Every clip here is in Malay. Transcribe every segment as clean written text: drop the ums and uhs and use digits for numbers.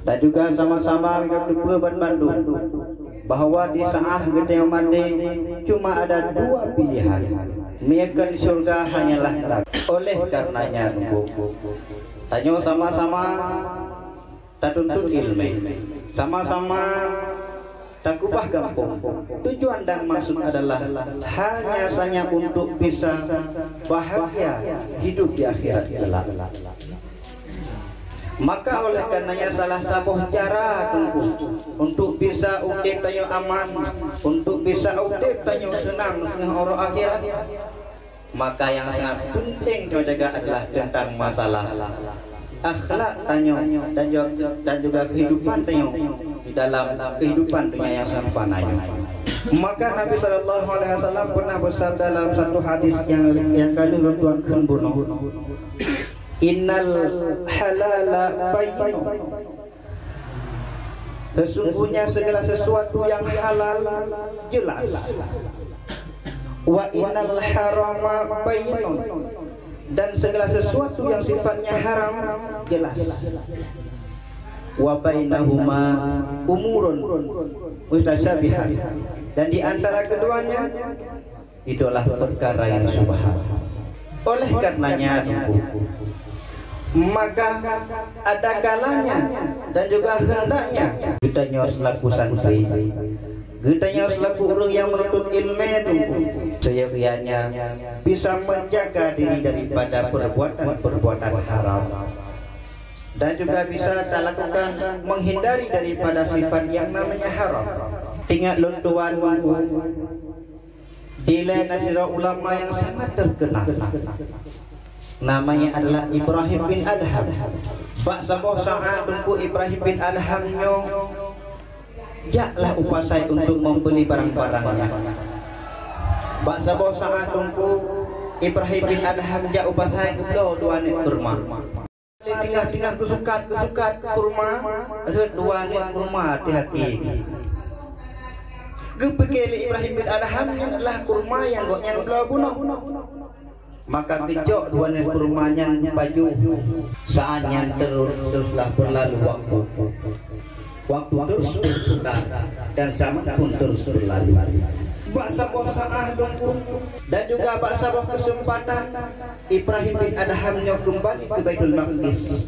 Dan juga sama-sama kita Bandung bahwa di saat gede mati cuma ada dua pilihan, miakan surga hanyalah neraka. Oleh karenanya tanya sama-sama tak tuntut ilmu, sama-sama tak kubah kampung. Tujuan dan maksud adalah hanya saja untuk bisa bahagia hidup di akhirat kelak. Maka oleh karenanya salah satu cara untuk bisa ukip tanyo aman, untuk bisa ukip tanyo senang dengan orang akhirat, maka yang sangat penting jaga adalah tentang masalah akhlak tanyo dan juga kehidupan tanyo di dalam kehidupan dunia yang sampananya. Maka Nabi SAW pernah bersabda dalam satu hadis yang kali tuan kembunuh, innal halala bayyin, sesungguhnya segala sesuatu yang halal jelas, wa innal harama bayyin, dan segala sesuatu yang sifatnya haram jelas, wa bainahuma umurun mutasyabihat, dan di antara keduanya itulah perkara yang subhan. Oleh karenanya maka ada kalanya dan juga hendaknya kita selaku santri, kita selaku orang yang menuntut ilmu, seyogyanya bisa menjaga diri daripada perbuatan haram, dan juga bisa kita lakukan menghindari daripada sifat yang namanya haram. Tinggal luntuan dile nasira ulama yang sangat terkenal, namanya adalah Ibrahim bin Adham. Bak saboh saat tunggu Ibrahim bin Adham nyo jaklah upasai untuk membeli barang-barangnya. Bak saboh saat tunggu Ibrahim bin Adham jak upasai kelo dua nek kurma. Tinggal kesukat kurma, red dua nek kurma hati-hati. Kepikir Ibrahim bin Adham adalah kurma yang goknya belah bunuh. Maka kejok dua nek kurmanya baju saatnya teruslah berlalu waktu terus berputar dan zaman pun terus berlalu. Baksa bosanah dongku dan juga baksa kesempatan Ibrahim bin Adham kembali ke Baitul Maqdis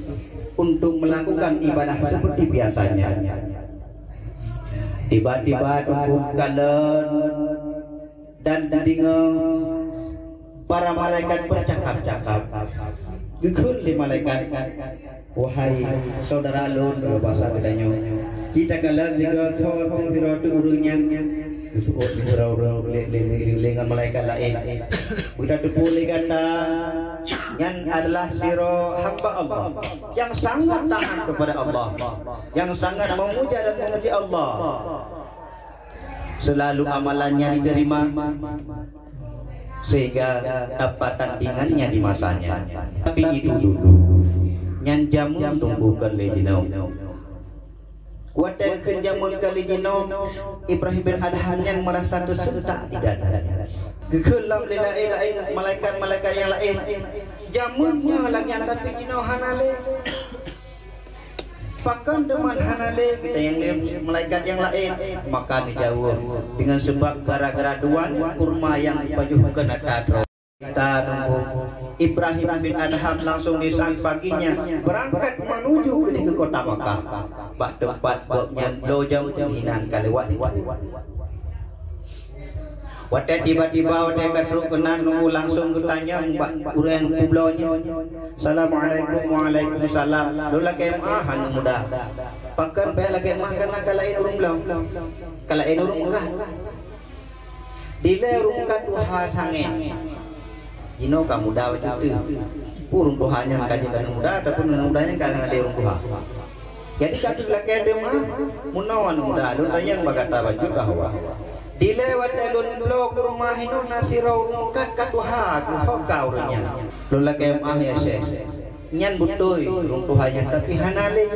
untuk melakukan ibadah seperti biasanya. Tiba-tiba dongku kalen dan dengar para malaikat bercakap-cakap. Gekul di malaikat, wahai saudara lun, bahasa katanya, kita kalah juga soal siratu urungnya, kesuot di urang dengan malaikat lain. Kita tepuli kata, yang adalah siro hamba Allah, yang sangat taat kepada Allah, yang sangat memuja dan memuji Allah. Selalu amalannya diterima, sehingga dapat tandingannya di masanya. Tapi itu dulu yang jamun tunggu kali jinau kuatan kenjamun kali jinau Ibrahim bin Adham yang merasa tersentak di dadanya. Kekelam lain malaikat yang lain jamunnya lagi tapi jinau hanale pakan teman hanale kita yang malaikat yang lain, maka dijauh dengan sebab gara-gara dua kurma yang baju kena tato. Kita tunggu Ibrahim bin Adham langsung di saat paginya berangkat menuju ke kota Makkah. Bak tempat boknya lojam hinan kalewat. Wadah tiba-tiba wadah kadruk kenan nunggu langsung bertanya mbak urang kublonya. Assalamualaikum, waalaikumsalam. Lola kemah anu muda. Pakan bela kemah kana kalain urung blau. Kalain urung kah. Dile urung ka tuha sange. Jino ka muda wajib tu. Urung tuhanya kaji kana muda ataupun mudanya kana ada urung tuha. Jadi katu laki ada mah munawan muda lu tanya bagata baju kahwa. Dilewat alun blok rumah itu nasirau rukat katuha kau runya. Lola kemah ya syekh. Nyan butuy urung tuhanya tapi hanale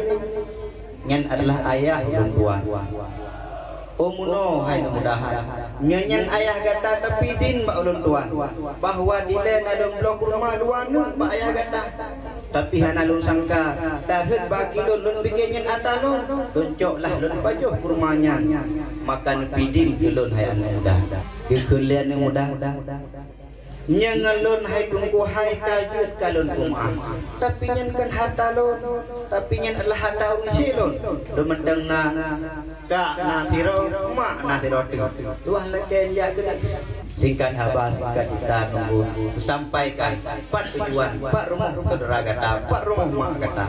nyan adalah ayah urung tua. Umuno hai mudahan. Nyan ayah kata tapi din ba ulun tua. Bahwa dilen alun blok rumah dua nu ba ayah kata. tapi hana lun sangka tarhet bagi lun bikinnya atalun tuncoklah lun pajuh kurmanya makan pidin lun hai anak muda kekulian yang muda nyangalun hai tungku hai tajud kalun kumah tapi nyen kan hatalun tapi nyen adalah hataun silun dumendeng na ka na tiro mak na tiro tuah leken ya gede singkat habas singkat kita nunggu sampaikan pak tujuan pak rumah saudara kata pak rumah mak kata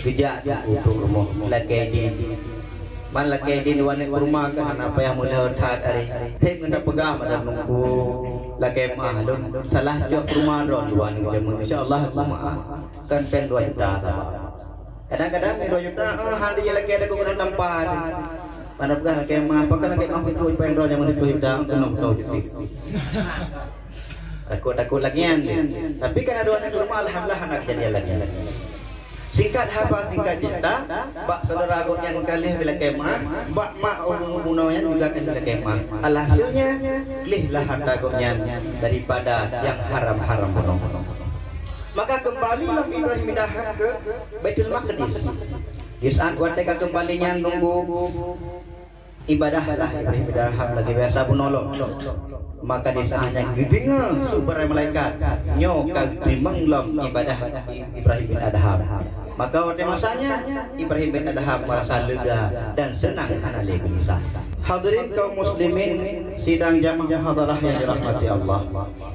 kejak untuk rumah lagi man lagi di wanit rumah kan apa yang mulai hat hari saya kena pegang pada nunggu lagi mah salah jawab rumah ron luan insyaallah kan pen 2 juta kadang-kadang 2 juta hari lagi ada kurang tempat mana pegang lagi mah pakai lagi mah itu pen ron yang 2 juta penuh takut lagi tapi kan ada wanit rumah alhamdulillah anak jadi lagi singkat haba singkat cerita bak saudara agaknya kali bila kemah bak mak orang bunoyan juga kan bila kemah alhasilnya lihlah harta agaknya daripada yang haram-haram bunuh maka kembali Nabi Ibrahim dahak ke Baitul Maqdis di saat warga kembalinya nunggu ibadah lah Ibrahim dahak lagi biasa bunolong maka di saatnya gedinga super malaikat nyokag timanglom ibadah Ibrahim bin Adham maka pada masanya Ibrahim bin Adham merasa lega dan senang karena gelisah. Hadirin kaum muslimin sidang jamaah hadarah yang dirahmati Allah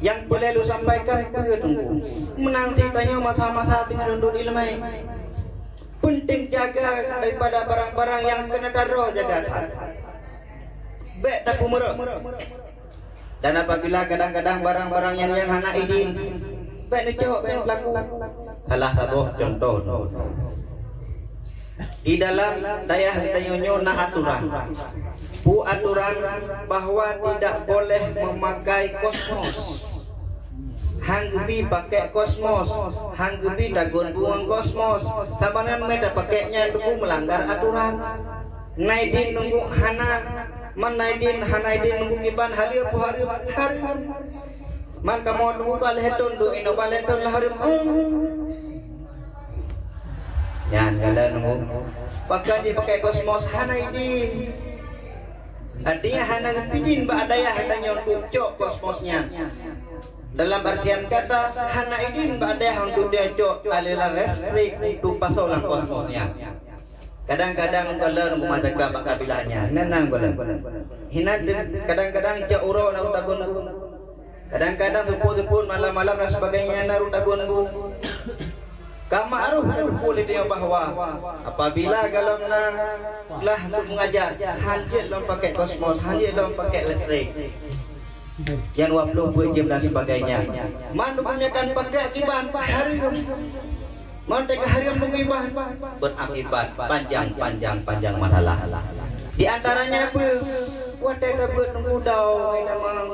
yang boleh lu sampaikan ke tunggu menanti tanya masa-masa dengan undur ilmu penting jaga daripada barang-barang yang kena taruh jaga baik tak umur. Dan apabila kadang-kadang barang-barang yang hana izin baik ni cok baik laku salah satu contoh di dalam daya kita nyonyo na aturan aturan bahwa tidak boleh memakai kosmos hanggebi pakai kosmos hanggebi dagun buang kosmos tabanan mereka pakainya dulu melanggar aturan naidin nunggu hana manaidin hanaidin nunggu kiban hari man kamu nunggu baleton do ino baleton lahari yan kala nunggu pakai kosmos hanaidin artinya hana pidin ba adaya hatanya untuk cok kosmosnya dalam artian kata hanaidin ba adaya untuk dia cok aliran listrik untuk pasolang kosmosnya. Kadang-kadang kalau rumah jaga bak kabilahnya, nenang boleh. Hina kadang-kadang cak uro nak utagun. Kadang-kadang tepun malam-malam dan sebagainya nak utagun. Kama aruh boleh dia bahwa apabila kalau lah untuk mengajar, hanjit lom pakai kosmos, hanjit lom pakai listrik. Yang 20 jam dan sebagainya. Man punya kan pakai akibat hari mereka harian mengibah berakibat panjang masalah. Di antaranya apa? Wadah dapat mengudau memang.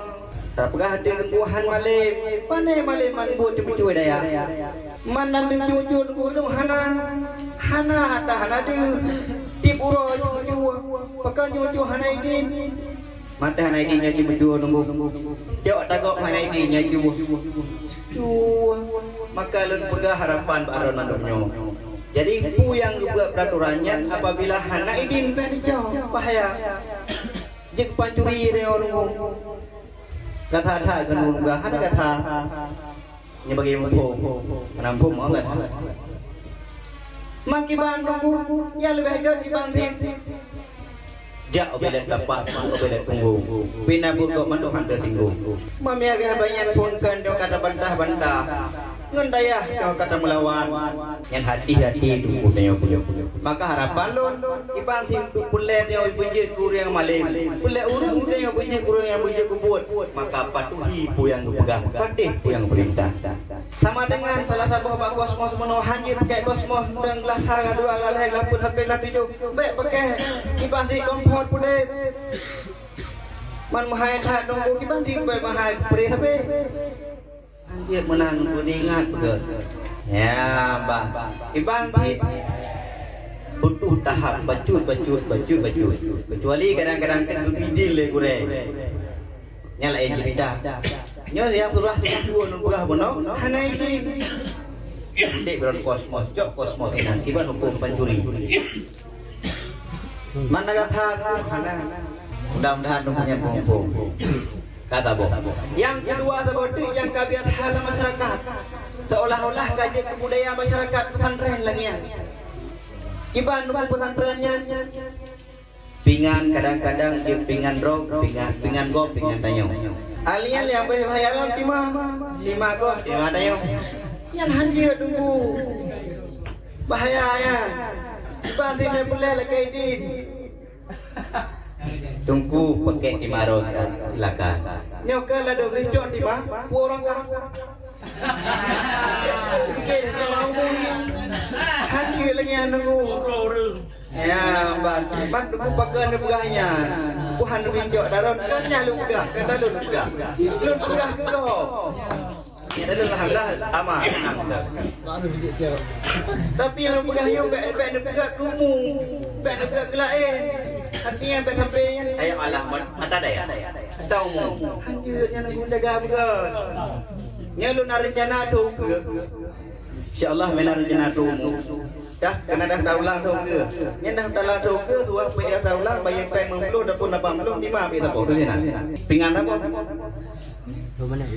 Apakah ada lembuhan malim? Pandai malim buat dibuat daya. Mana jujur gunung hana ada tip uro jujur. Pakai jujur hana idin. Mata hana idin nyaji berdua nunggu. Jawab tagok hana idin nyaji maka lun pegah harapan baron mandumnyo. Jadi pu yang juga peraturannya apabila hana idin jauh bahaya. Jik pancuri dia orang kata kan juga hana kata ni bagi mumpung menampung enggak. Makiban nunggu ya lebih baik dibanding jak obelet dapat obelet tunggu bina buruk manduhan tersinggung mami agak banyak pun kan dia kata bantah ngendayah dia kata melawan yang hati-hati tunggu dia punya maka harapan lo ibang tim pulet dia bunyi kurang malim pulet urung dia bunyi kurang yang bunyi kubut maka patuhi pu yang dipegang patih pu yang perintah sama dengan salah satu bak kosmos menohan je pakai kosmos dan gelas harga 2 galai laput sampai lah 7 baik pakai ibang di kompor pulih man mahai tak nunggu ibang di mahai beri sampai anjir menang ingat betul ya mbak ibang di butuh tahap bacut kecuali kadang-kadang kena bidil le kurang nyala cerita nyo yang surah 2 nunggu bono hana ini Tidak beron kosmos, jok kosmos ini kiban hukum pencuri. Mana kata mana? Mudah-mudahan punya hukum. Kata boh. Yang kedua seperti yang kebiasaan masyarakat, seolah-olah kaji kebudayaan masyarakat pesantren lagi ya. Kiban hukum pesantrennya. Pingan kadang-kadang dia pingan rok, pingan gop, pingan tayong. Alian yang berbahaya lima gop, lima tayong. Yang hancur tunggu bahaya ya. Pasti nak boleh lagi din. Tunggu pakai di maro silakan. Nyoka lah dong lencot di bawah, orang kan. Okey, kalau hancur lagi yang nunggu. Ya, bang tunggu pakai ni begahnya. Tuhan menjok daron kan lu begah, kan lu begah. Lu begah ke kau? Ya dah alhamdulillah aman. Tapi lu begahnya baik nak begah kumu. Baik nak begah kelain. Artinya baik sampai ayo Allah mata daya. Tahu mu. Anjurnya nak jaga begah. Nya lu nak rencana tu ke? Insya-Allah menar rencana tu mu. Dah kena dah daulah tu ke? Nya dah daulah tu ke tu apa dah daulah bayar peng 10 dapun 80 5 kita bodoh sini. Pingan apa?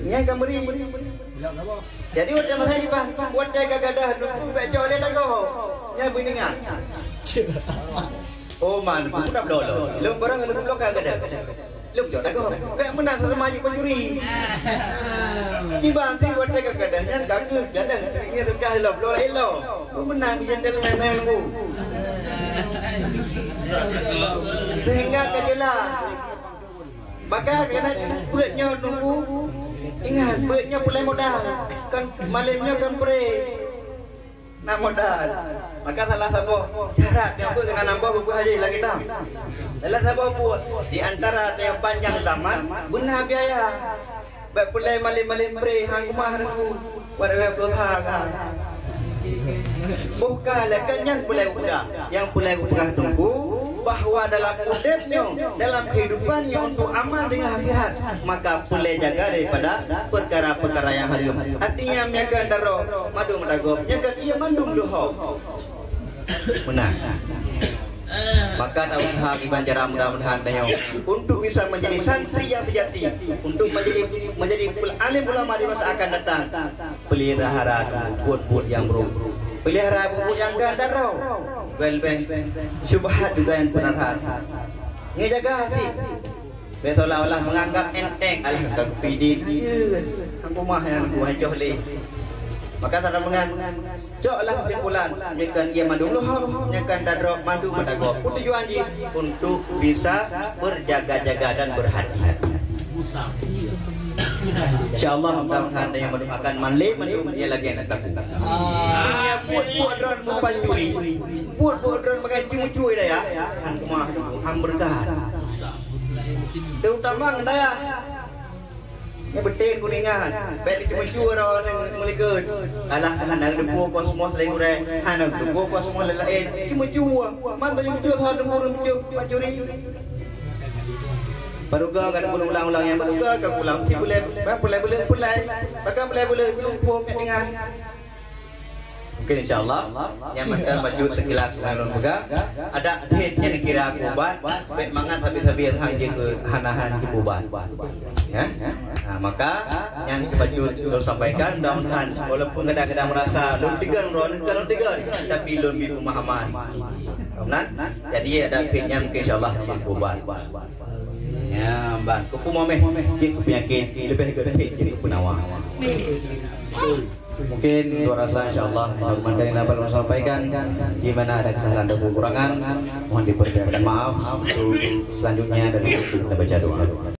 Nya kamberi. Jadi macam saya ni bang, buat jaga gadah nunggu baik joleh dah kau. Nya bunyi ngah. Oh man, budak dolo. Lum barang lu blok gadah. Lum jok dah kau. Baik menang sama maju pencuri. Ki bang ti buat jaga gadah nya gagal gadah. Nya tu kah lom lo elo. Lu menang bijan dalam nang nunggu. Sehingga kajelah. Maka kena buatnya nunggu. Ingat, buatnya pulai modal. Kan malamnya kan pre. Nak modal. Maka salah satu syarat yang buat kena nambah buku haji lagi dah. Salah satu buat di antara yang panjang zaman guna biaya. Baik pulai malam pre hang rumah nunggu. Pada perusahaan. Bukan kan yang pulai udah. Yang pulai udah tunggu bahwa dalam hidupnya, dalam kehidupannya untuk aman dengan akhirat, maka boleh jaga daripada perkara-perkara yang haram. Artinya mereka daro madu medagop, mereka dia mandung doho. Benar. Maka ada usaha dibanjara mudah-mudahan dayo untuk bisa menjadi santri yang sejati, untuk menjadi alim ulama di masa akan datang. Pelihara buat yang buruk. Pelihara buku yang gandarau, bel-bel, syubhat juga yang penerhas. Ngejaga sih, betul-olah menganggap enteng alah kepidin. Aku mah yang aku hancur leh. Maka tak mengan, coklah kesimpulan. Mereka dia mandung loham, mereka darok mandu madagop. Tujuan dia untuk bisa berjaga-jaga dan berhati-hati. InsyaAllah mudah-mudahan yang mendoakan manlih mendung dia lagi nak takut. Dunia buat dron mupancuri, buat dron makan cumi-cumi dah ya. Hang mah hang berkah. Terutama ndaya. Ni betin kuningan, baik cumi-cumi orang melikur. Alah hang debu kosmos lain urang, hang debu kosmos lain. Cumi-cumi, mana cumi-cumi hang debu pancuri. Paruga kan ulang-ulang yang paruga kan ulang boleh bahkan boleh jumpa dengan mungkin insyaallah yang makan baju sekilas lalu juga ada hit yang dikira kubat baik mangan habis-habis hang je ke hanahan kubat ya. Nah, maka yang baju kita sampaikan mudah-mudahan walaupun kadang-kadang merasa lun tiga tapi lun bi pemahaman. Benar? Jadi ada hitnya mungkin insyaallah kubat. Ya, bang, kupu momeh, jik penyakit lebih gede, jik penawa. Mungkin dua rasa insyaallah mandang dapat sampaikan di mana ada kesalahan dan kekurangan mohon dipersiapkan maaf. Selanjutnya dari kita baca doa.